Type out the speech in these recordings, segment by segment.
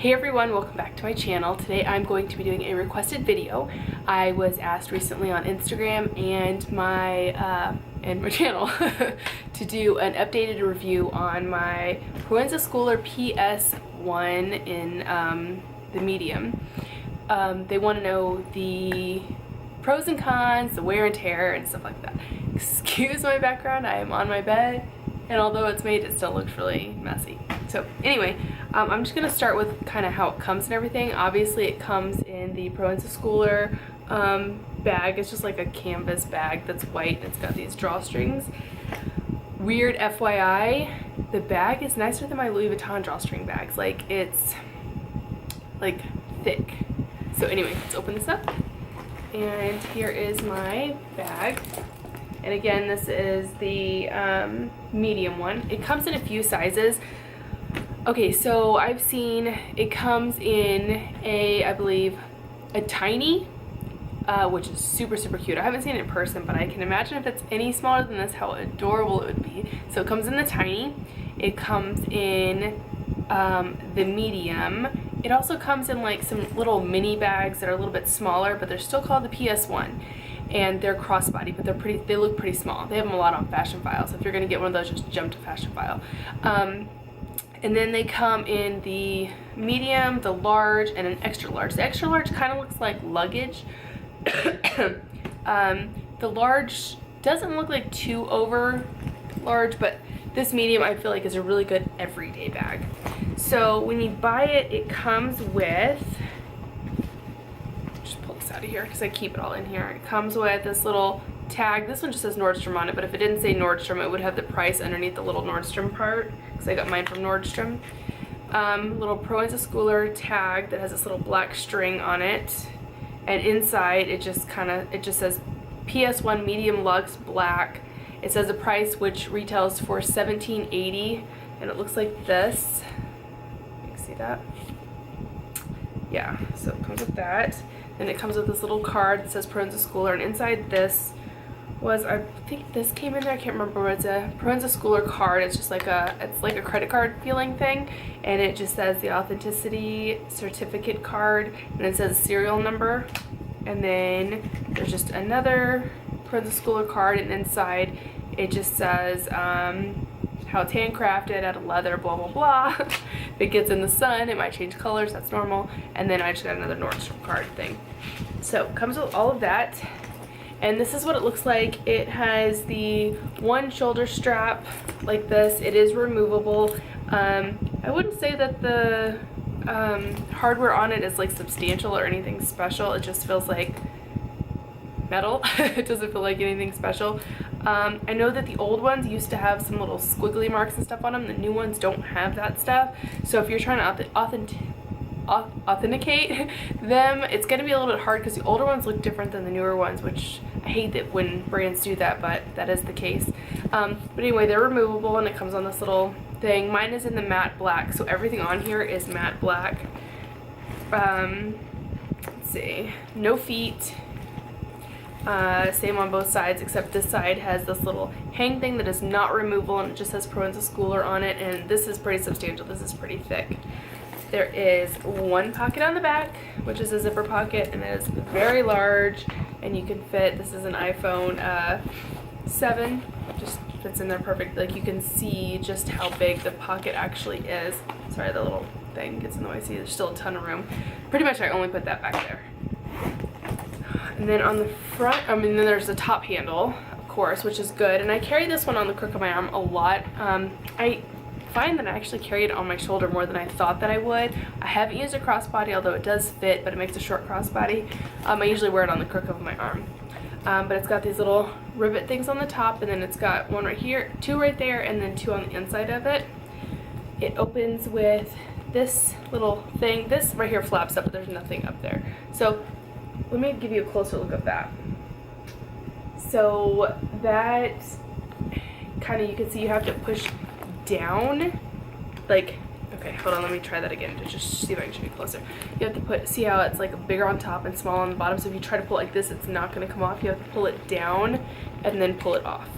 Hey everyone, welcome back to my channel. Today I'm going to be doing a requested video. I was asked recently on Instagram and my channel to do an updated review on my Proenza Schouler Ps1 in the medium. They want to know the pros and cons, the wear and tear, and stuff like that. Excuse my background, I am on my bed, and although it's made, it still looks really messy. So anyway, I'm just going to start with kind of how it comes and everything. Obviously it comes in the Proenza Schouler bag. It's just like a canvas bag that's white and it's got these drawstrings. Weird FYI, the bag is nicer than my Louis Vuitton drawstring bags. Like, it's like thick. So anyway, let's open this up. And here is my bag. And again, this is the medium one. It comes in a few sizes. Okay, so I've seen it comes in I believe, a tiny, which is super, super cute. I haven't seen it in person, but I can imagine if it's any smaller than this, how adorable it would be. So it comes in the tiny. It comes in the medium. It also comes in like some little mini bags that are a little bit smaller, but they're still called the PS1. And they're crossbody, but they look pretty small. They have them a lot on Fashion File, so if you're gonna get one of those, just jump to Fashion File. And then they come in the medium, the large, and an extra large. The extra large kind of looks like luggage. The large doesn't look like too over large, but this medium I feel like is a really good everyday bag. So when you buy it, it comes with, just pull this out of here because I keep it all in here. It comes with this little tag. This one just says Nordstrom on it, but if it didn't say Nordstrom, it would have the price underneath the little Nordstrom part, because I got mine from Nordstrom. Little Proenza Schouler tag that has this little black string on it, and inside it just says PS1 medium luxe black. It says the price, which retails for $17.80, and it looks like this. You can see that? Yeah, so it comes with that. Then it comes with this little card that says Proenza Schouler, and inside this was, I think this came in there, I can't remember, but it's a Proenza Schouler card. It's just like it's like a credit card feeling thing, and it just says the authenticity certificate card, and it says serial number, and then there's just another Proenza Schouler card, and inside it just says how it's handcrafted out of leather, blah blah blah. If it gets in the sun, it might change colors, that's normal. And then I just got another Nordstrom card thing. So it comes with all of that. And this is what it looks like. It has the one shoulder strap like this. It is removable. I wouldn't say that the hardware on it is like substantial or anything special. It just feels like metal. It doesn't feel like anything special. I know that the old ones used to have some little squiggly marks and stuff on them. The new ones don't have that stuff. So if you're trying to authenticate them, it's going to be a little bit hard because the older ones look different than the newer ones, which I hate that when brands do that, but that is the case. But anyway, they're removable and it comes on this little thing. Mine is in the matte black, so everything on here is matte black. Let's see, no feet. Same on both sides, except this side has this little hang thing that is not removable, and it just says Proenza Schouler on it, and this is pretty substantial. This is pretty thick. There is one pocket on the back, which is a zipper pocket, and it is very large, and you can fit, this is an iPhone 7, just fits in there perfect. Like, you can see just how big the pocket actually is. Sorry, the little thing gets in the way. See, there's still a ton of room. Pretty much I only put that back there. And then on the front, then there's the top handle, of course, which is good. And I carry this one on the crook of my arm a lot. I find that I actually carry it on my shoulder more than I thought that I would. I haven't used a crossbody, although it does fit, but it makes a short crossbody. I usually wear it on the crook of my arm. But it's got these little rivet things on the top, and then it's got one right here, two right there, and then two on the inside of it. It opens with this little thing. This right here flaps up, but there's nothing up there. So let me give you a closer look of that. So that kind of, you can see you have to push down, like, okay, hold on, let me try that again to just see if I can show you closer. You have to see how it's like bigger on top and small on the bottom, so if you try to pull it like this, it's not going to come off. You have to pull it down and then pull it off.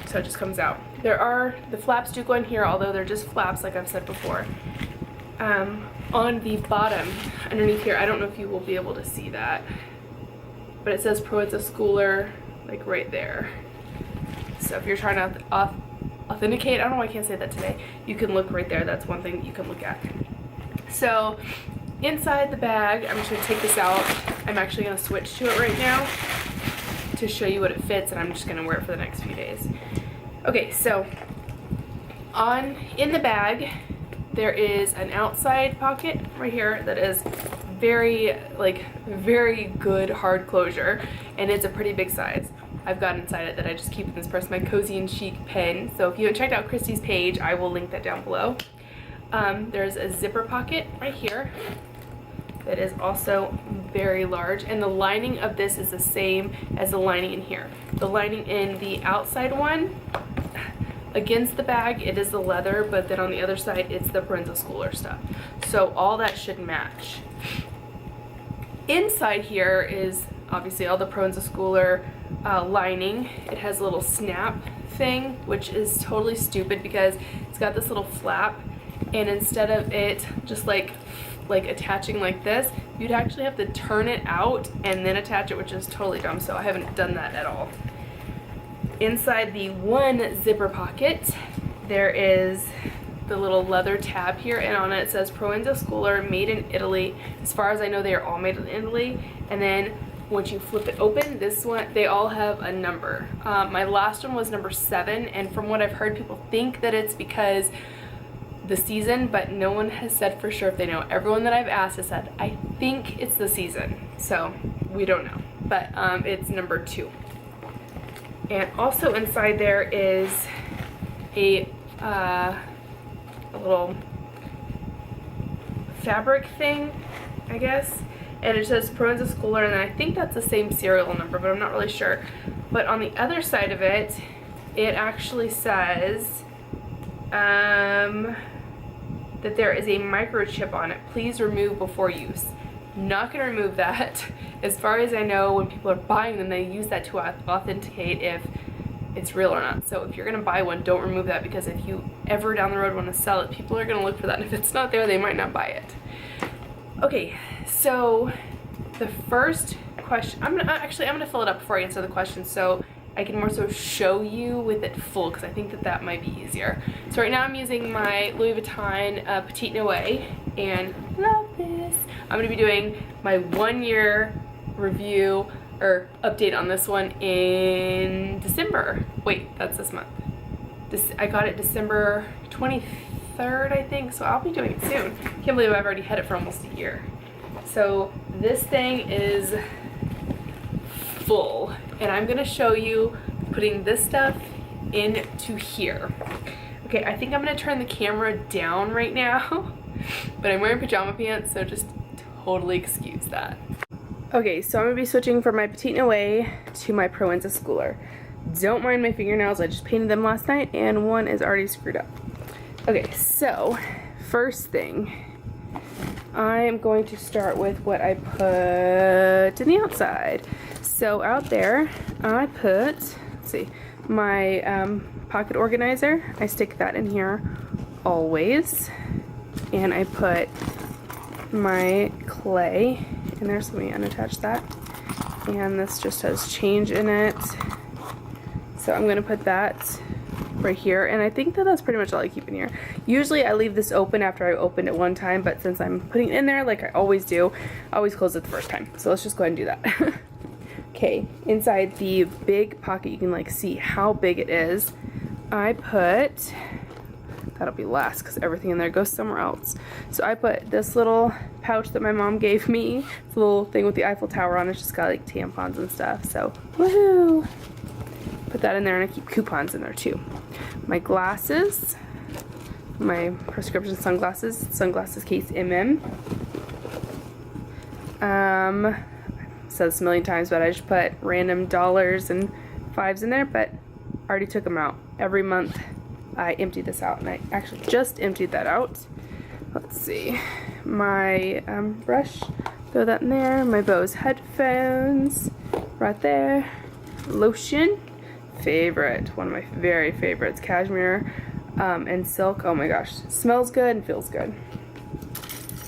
So it just comes out. The flaps do go in here, although they're just flaps like I've said before. On the bottom, underneath here, I don't know if you will be able to see that, but it says Proenza Schouler, like right there. So if you're trying to authenticate, I don't know why I can't say that today, you can look right there. That's one thing that you can look at. So inside the bag, I'm just going to take this out. I'm actually going to switch to it right now to show you what it fits, and I'm just going to wear it for the next few days. Okay, so in the bag, there is an outside pocket right here that is very good hard closure, and it's a pretty big size. I've got inside it that I just keep in this purse, my Cozy and Chic pen. So if you haven't checked out Christy's page, I will link that down below. There's a zipper pocket right here that is also very large, and the lining of this is the same as the lining in here. The lining in the outside one, against the bag, it is the leather, but then on the other side, it's the Proenza Schouler stuff. So all that should match. Inside here is obviously all the Proenza Schouler lining. It has a little snap thing, which is totally stupid because it's got this little flap, and instead of it just like attaching like this, you'd actually have to turn it out and then attach it, which is totally dumb, so I haven't done that at all. Inside the one zipper pocket, there is the little leather tab here, and on it says Proenza Schouler, made in Italy. As far as I know, they are all made in Italy. And then once you flip it open, this one, they all have a number. My last one was number 7, and from what I've heard, people think that it's because the season, but no one has said for sure if they know. Everyone that I've asked has said, I think it's the season, so we don't know. But it's number 2. And also inside there is a little fabric thing, I guess, and it says Proenza Schouler, and I think that's the same serial number, but I'm not really sure. But on the other side of it, it actually says that there is a microchip on it. Please remove before use. Not going to remove that. As far as I know, when people are buying them, they use that to authenticate if it's real or not. So if you're going to buy one, don't remove that, because if you ever down the road want to sell it, people are going to look for that, and if it's not there, they might not buy it. Okay, so the first question, I'm gonna fill it up before I answer the question, so I can more so show you with it full, because I think that might be easier. So right now I'm using my Louis Vuitton Petite Noir, and love this. I'm going to be doing my 1-year review or update on this one in December. Wait, that's this month. I got it December 23rd, I think, so I'll be doing it soon. Can't believe I've already had it for almost a year. So this thing is full, and I'm going to show you putting this stuff into here. Okay, I think I'm going to turn the camera down right now, but I'm wearing pajama pants, so just totally excuse that. Okay, so I'm going to be switching from my Petite Noir to my Proenza Schouler. Don't mind my fingernails, I just painted them last night, and one is already screwed up. Okay, so first thing, I am going to start with what I put in the outside. So out there, I put, let's see, my pocket organizer. I stick that in here always. And I put my clay in there, so let me unattach that. And this just has change in it. So I'm going to put that right here, and I think that that's pretty much all I keep in here. Usually I leave this open after I opened it one time, but since I'm putting it in there like I always do, I always close it the first time. So let's just go ahead and do that. Okay, inside the big pocket, you can like see how big it is. I put, that'll be last because everything in there goes somewhere else. So I put this little pouch that my mom gave me. It's a little thing with the Eiffel Tower on it. It's just got like tampons and stuff. So woohoo! Put that in there, and I keep coupons in there too. My glasses, my prescription sunglasses case I've said this a million times, but I just put random dollars and 5s in there, but I already took them out. Every month I empty this out, and I actually just emptied that out. Let's see, my brush, throw that in there. My Bose headphones right there. Lotion, favorite, one of my very favorites, cashmere and silk. Oh my gosh, smells good and feels good.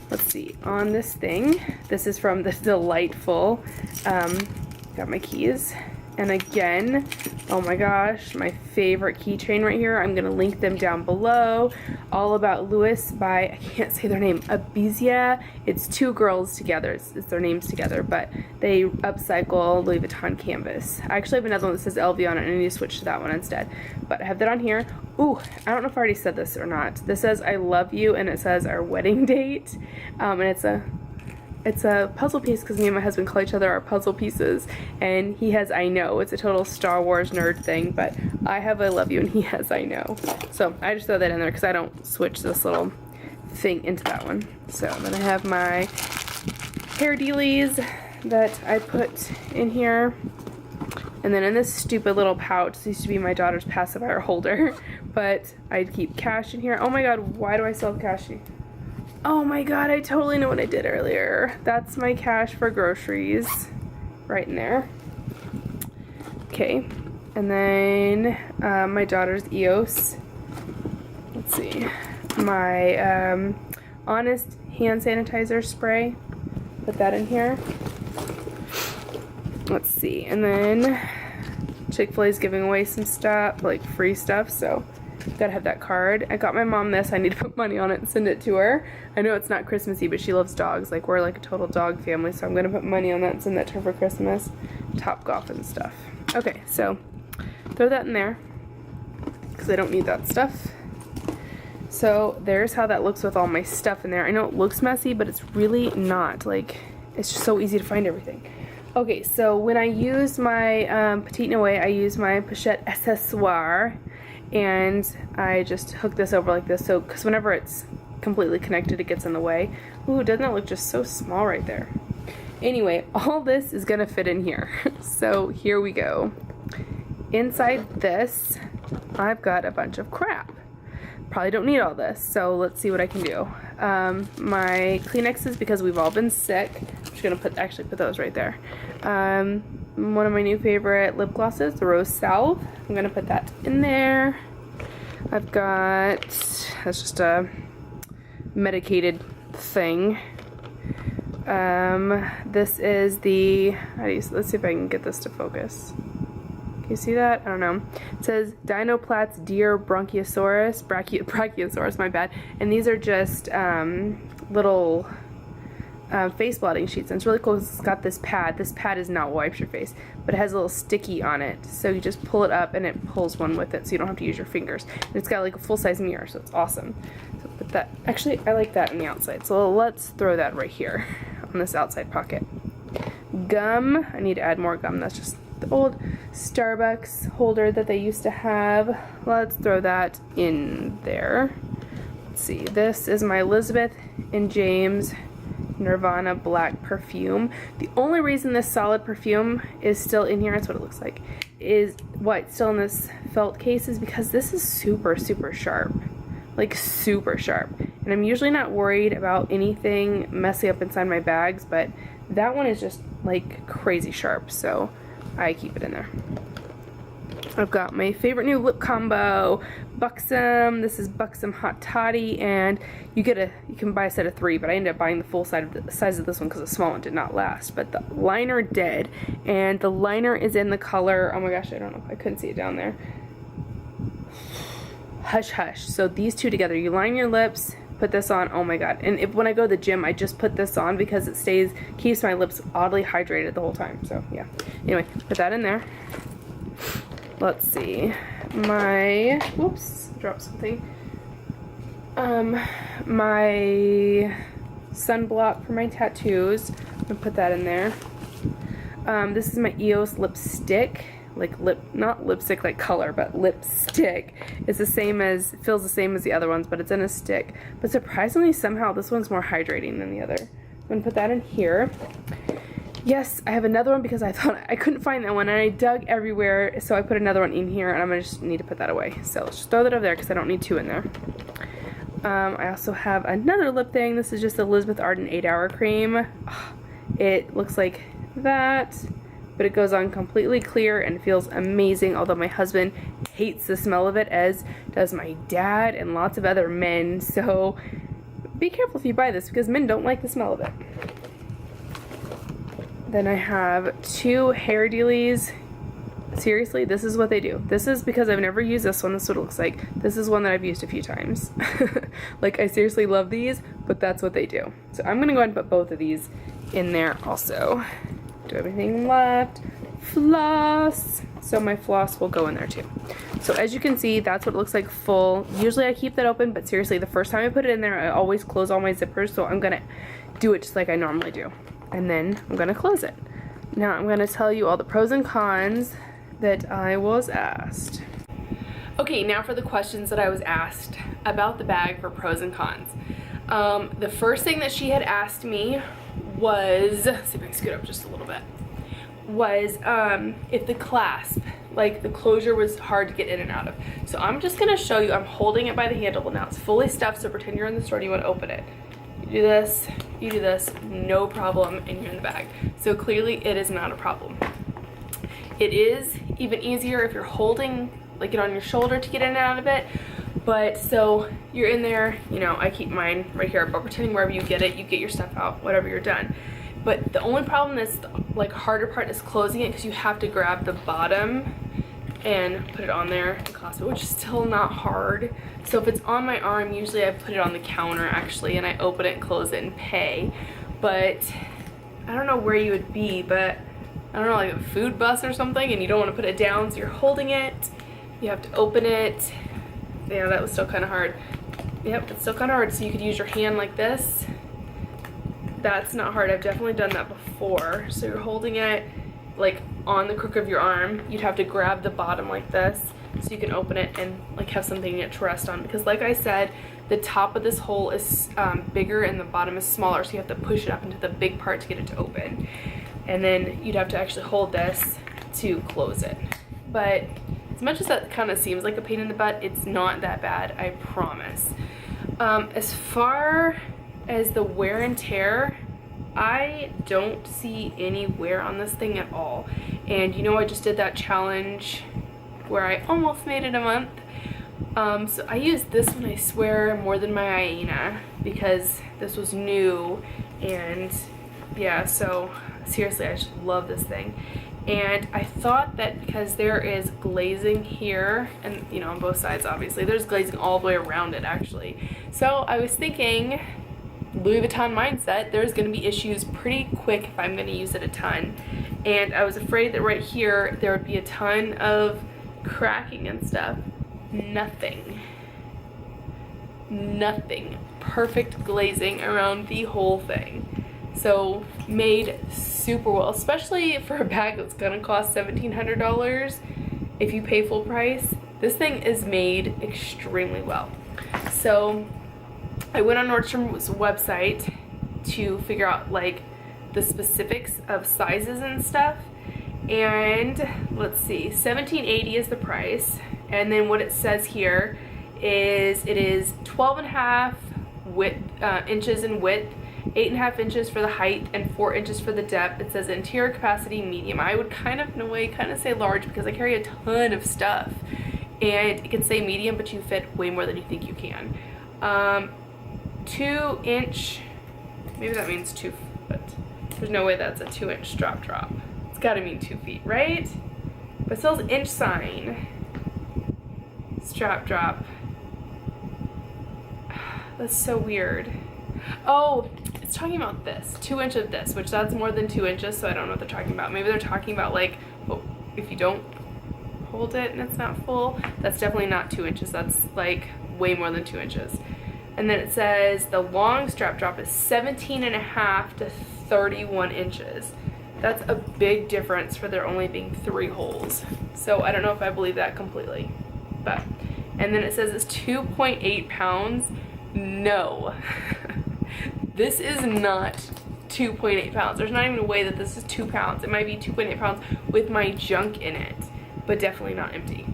let's see, on this thing, this is from the Delightful, got my keys, and again, oh my gosh, my favorite keychain right here. I'm gonna link them down below. All About Louis by, I can't say their name, Abizia. It's two girls together, it's their names together, but they upcycle Louis Vuitton canvas. I actually have another one that says LV on it, and I need to switch to that one instead. But I have that on here. Ooh, I don't know if I already said this or not. This says I love you, and it says our wedding date, and it's a puzzle piece because me and my husband call each other our puzzle pieces, and he has I know. It's a total Star Wars nerd thing, but I have I love you and he has I know. So I just throw that in there because I don't switch this little thing into that one. So then I have my hair dealies that I put in here. And then in this stupid little pouch, this used to be my daughter's pacifier holder, but I'd keep cash in here. Oh my god, why do I still have cash in here? Oh my god, I totally know what I did earlier. That's my cash for groceries, right in there. Okay, and then my daughter's EOS. Let's see, my Honest hand sanitizer spray. Put that in here. Let's see, and then Chick-fil-A is giving away some stuff, like free stuff, so gotta have that card. I got my mom this. I need to put money on it and send it to her. I know it's not Christmassy, but she loves dogs. Like, we're like a total dog family, so I'm gonna put money on that and send that to her for Christmas. Topgolf and stuff. Okay, so throw that in there because I don't need that stuff. So there's how that looks with all my stuff in there. I know it looks messy, but it's really not. Like, it's just so easy to find everything. Okay, so when I use my Petite Noe, I use my Pochette Accessoire, and I just hook this over like this, so because whenever it's completely connected, it gets in the way. Ooh, doesn't that look just so small right there? Anyway, all this is gonna fit in here. So here we go. Inside this, I've got a bunch of crap. Probably don't need all this, so let's see what I can do. My Kleenexes, because we've all been sick. I'm just gonna actually put those right there. One of my new favorite lip glosses, the Rose Salve. I'm gonna put that in there. I've got, that's just a medicated thing. This is the, let's see if I can get this to focus. Can you see that? I don't know. It says Dinoplatz Deer Brachiosaurus, my bad. And these are just little face blotting sheets. And it's really cool because it's got this pad. This pad is not what wipes your face, but it has a little sticky on it. So you just pull it up and it pulls one with it, so you don't have to use your fingers. And it's got like a full-size mirror, so it's awesome. So put that. Actually, I like that on the outside. So let's throw that right here on this outside pocket. Gum. I need to add more gum. That's just the old Starbucks holder that they used to have. Let's throw that in there. Let's see, this is my Elizabeth and James Nirvana black perfume. The only reason this solid perfume is still in here, that's what it looks like, is why it's still in this felt case is because this is super sharp, like super sharp, and I'm usually not worried about anything messing up inside my bags, but that one is just like crazy sharp, so I keep it in there. I've got my favorite new lip combo, Buxom. This is Buxom Hot Toddy, and you can buy a set of 3, but I ended up buying the full size of this one because the small one did not last. But the liner did, and the liner is in the color, oh my gosh, I don't know, I couldn't see it down there. Hush Hush. So these two together, you line your lips, put this on, oh my god. And when I go to the gym, I just put this on because it keeps my lips oddly hydrated the whole time. So yeah. Anyway, put that in there. Let's see. My, whoops, dropped something. My sunblock for my tattoos. I'm gonna put that in there. This is my EOS lipstick. Like not lipstick like color, but lipstick. It's the same as, it feels the same as the other ones, but it's in a stick. But surprisingly, somehow this one's more hydrating than the other. I'm gonna put that in here. Yes, I have another one because I thought I couldn't find that one, and I dug everywhere, so I put another one in here, and I'm gonna just need to put that away. So let's just throw that over there because I don't need 2 in there. I also have another lip thing. This is just Elizabeth Arden 8-Hour Cream. It looks like that, but it goes on completely clear and feels amazing, although my husband hates the smell of it, as does my dad and lots of other men. So be careful if you buy this because men don't like the smell of it. Then I have 2 hair dealies. Seriously, this is what they do. This is because I've never used this one. This is what it looks like. This is one that I've used a few times. Like, I seriously love these, but that's what they do. So I'm gonna go ahead and put both of these in there also. Do I have anything left? Floss. So my floss will go in there too. So as you can see, that's what it looks like full. Usually I keep that open, but seriously, the first time I put it in there, I always close all my zippers, so I'm gonna do it just like I normally do. And then I'm gonna close it. Now I'm gonna tell you all the pros and cons that I was asked. Okay, now for the questions that I was asked about the bag for pros and cons. The first thing that she had asked me was, let's see if I can scoot up just a little bit, was if the clasp, like the closure, was hard to get in and out of. So I'm just gonna show you, I'm holding it by the handle, but now it's fully stuffed, so pretend you're in the store and you wanna open it. You do this, no problem, and you're in the bag. So clearly it is not a problem. It is even easier if you're holding like it on your shoulder to get in and out of it. But so you're in there, you know, I keep mine right here, but pretending wherever you get it, you get your stuff out, whatever you're done. But the only problem that's like harder part is closing it, because you have to grab the bottom and put it on there and clasp it, which is still not hard. So if it's on my arm, usually I put it on the counter actually, and I open it and close it and pay. But I don't know where you would be, but I don't know, like a food bus or something, and you don't want to put it down, so you're holding it, you have to open it. Yeah, that was still kind of hard. Yep, it's still kind of hard. So you could use your hand like this. That's not hard. I've definitely done that before. So you're holding it like on the crook of your arm. You'd have to grab the bottom like this so you can open it and like have something to rest on. Because like I said, the top of this hole is bigger and the bottom is smaller, so you have to push it up into the big part to get it to open. And then you'd have to actually hold this to close it. But as much as that kind of seems like a pain in the butt, it's not that bad, I promise. As far as the wear and tear, I don't see any wear on this thing at all. And you know, I just did that challenge where I almost made it a month. So I used this one, I swear, more than my Hyena, because this was new. And yeah, so seriously, I just love this thing. And I thought that because there is glazing here, and you know, on both sides obviously, there's glazing all the way around it actually. So I was thinking, Louis Vuitton mindset, there's going to be issues pretty quick if I'm going to use it a ton. And I was afraid that right here there would be a ton of cracking and stuff. Nothing. Nothing. Perfect glazing around the whole thing. So made super well, especially for a bag that's gonna cost $1,700 if you pay full price. This thing is made extremely well. So I went on Nordstrom's website to figure out like the specifics of sizes and stuff, and let's see, $17.80 is the price. And then what it says here is it is 12.5 inches in width, 8.5 inches for the height, and 4 inches for the depth. It says interior capacity medium. I would kind of, in a way, kind of say large because I carry a ton of stuff. And it can say medium, but you fit way more than you think you can. 2 inch, maybe that means 2 foot. There's no way that's a 2 inch drop. It's gotta mean 2 feet, right? But it still has inch sign. Strap drop. That's so weird. Oh, it's talking about this, 2 inch of this, which that's more than 2 inches, so I don't know what they're talking about. Maybe they're talking about like, well, if you don't hold it and it's not full, that's definitely not 2 inches. That's like way more than 2 inches. And then it says the long strap drop is 17.5 to 31 inches. That's a big difference for there only being 3 holes. So I don't know if I believe that completely. But, and then it says it's 2.8 pounds. No. This is not 2.8 pounds. There's not even a way that this is 2 pounds. It might be 2.8 pounds with my junk in it, but definitely not empty.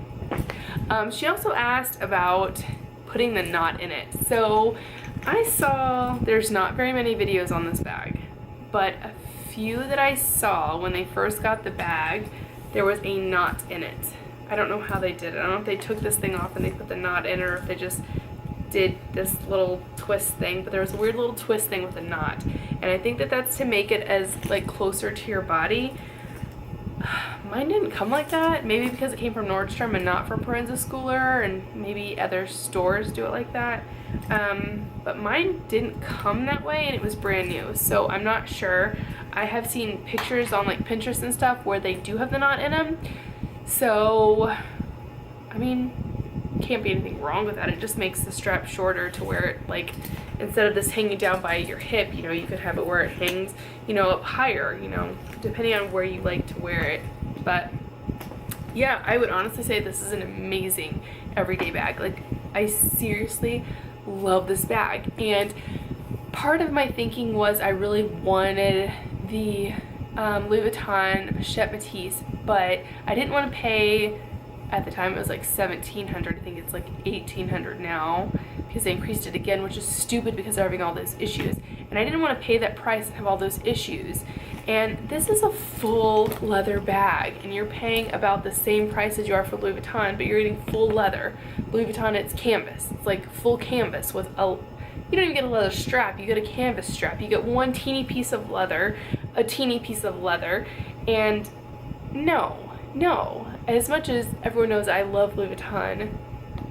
She also asked about putting the knot in it. So I saw there's not very many videos on this bag, but a few that I saw when they first got the bag, there was a knot in it. I don't know how they did it. I don't know if they took this thing off and they put the knot in, or if they just did this little twist thing, but there was a weird little twist thing with a knot, and I think that that's to make it as like closer to your body. Mine didn't come like that, maybe because it came from Nordstrom and not from Proenza Schouler, and maybe other stores do it like that, but mine didn't come that way, and it was brand new, so I'm not sure. I have seen pictures on like Pinterest and stuff where they do have the knot in them, so I mean, can't be anything wrong with that. It just makes the strap shorter to where it, like, instead of this hanging down by your hip, you know, you could have it where it hangs, you know, up higher, you know, depending on where you like to wear it. But yeah, I would honestly say this is an amazing everyday bag. Like, I seriously love this bag, and part of my thinking was I really wanted the Louis Vuitton Chet Matisse, but I didn't want to pay. At the time it was like $1,700. I think it's like $1,800 now because they increased it again, which is stupid because they're having all those issues. And I didn't want to pay that price and have all those issues. And this is a full leather bag, and you're paying about the same price as you are for Louis Vuitton, but you're getting full leather. Louis Vuitton, it's canvas. It's like full canvas with a, you don't even get a leather strap, you get a canvas strap. You get one teeny piece of leather, a teeny piece of leather, and no. As much as everyone knows I love Louis Vuitton,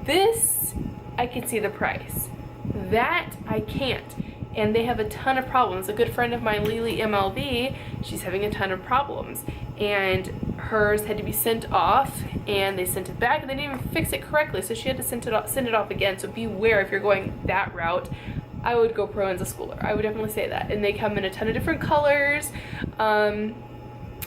this, I can see the price. That, I can't. And they have a ton of problems. A good friend of mine, Lily MLV, she's having a ton of problems. And hers had to be sent off, and they sent it back, and they didn't even fix it correctly, so she had to send it off again. So beware if you're going that route. I would go Proenza Schouler. I would definitely say that. And they come in a ton of different colors.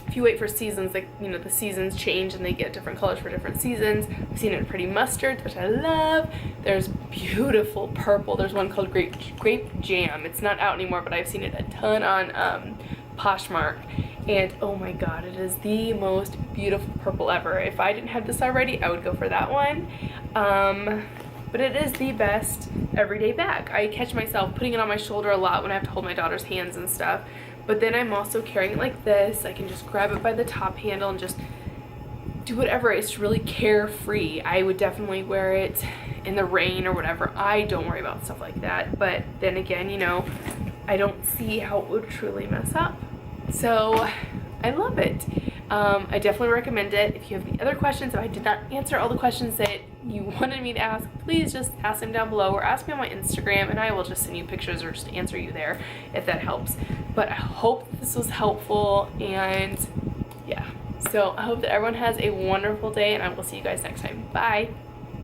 If you wait for seasons, like, you know, the seasons change and they get different colors for different seasons. I've seen it in pretty mustards, which I love. There's beautiful purple. There's one called grape jam. It's not out anymore, but I've seen it a ton on Poshmark, and oh my god, it is the most beautiful purple ever. If I didn't have this already, I would go for that one. But it is the best everyday bag. I catch myself putting it on my shoulder a lot when I have to hold my daughter's hands and stuff. But then I'm also carrying it like this. I can just grab it by the top handle and just do whatever. It's really carefree. I would definitely wear it in the rain or whatever. I don't worry about stuff like that. But then again, you know, I don't see how it would truly mess up. So I love it. I definitely recommend it. If you have any other questions, if I did not answer all the questions that you wanted me to ask, please just ask them down below or ask me on my Instagram, and I will just send you pictures or just answer you there if that helps. But I hope this was helpful, and yeah. So I hope that everyone has a wonderful day, and I will see you guys next time. Bye!